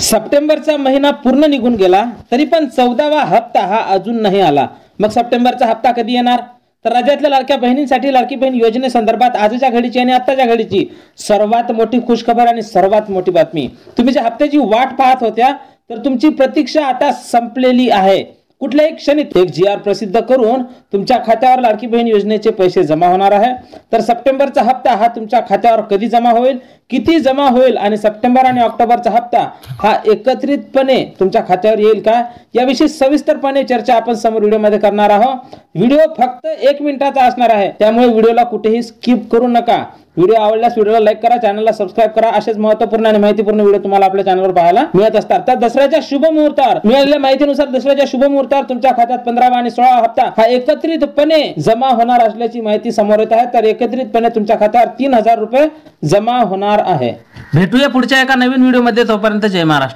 सप्टेंबरचा महिना पूर्ण निघून गेला तरी पण 14वा हप्ता हा अजून नाही आला। मग सप्टेंबरचा हप्ता कधी येणार? तर राज्यातल्या लाडक्या बहिणींसाठी लाडकी बहीण योजनेसंदर्भात आजच्या घडीची आणि आत्ताच्या घडीची सर्वात मोठी खुशखबर आणि सर्वात मोठी बातमी। तुम्ही ज्या हप्त्याची वाट पाहत होत्या तर तुमची प्रतीक्षा आता संपलेली आहे। कुठल्याही क्षणी एक GR प्रसिद्ध करून तुमच्या खात्यावर लाडकी बहीण योजनेचे पैसे जमा होणार आहे। तर सप्टेंबरचा हप्ता हा तुमच्या खात्यावर कधी जमा होईल, किती जमा होईल आणि सप्टेंबर आणि ऑक्टोबरचा हप्ता हा एकत्रितपणे तुमच्या खात्यावर येईल का, याविषयी सविस्तरपणे चर्चा आपण समोर व्हिडिओमध्ये करणार आहोत। व्हिडिओ फक्त 1 मिनिटाचा असणार आहे, त्यामुळे व्हिडिओला कुठेही स्किप करू नका। व्हिडिओ आवडल्यास व्हिडिओला लाईक करा, चॅनलला सबस्क्राइब करा। असेच महत्त्वपूर्ण आणि माहितीपूर्ण व्हिडिओ तुम्हाला आपल्या चॅनलवर पाहायला मिळत असतात। तर दसऱ्याच्या शुभ मुहूर्तावर मिळालेल्या माहितीनुसार दसऱ्याच्या शुभ मुहूर्तावर तुमच्या खात्यात 15वा आणि 16वा हप्ता हा एकत्रितपणे जमा होणार असल्याची माहिती समोर येत आहे। तर एकत्रितपणे तुमच्या खात्यावर 3000 रुपये जमा होणार आहे। भेटूया पुढच्या एका नवीन व्हिडिओमध्ये, तोपर्यंत जय महाराष्ट्र।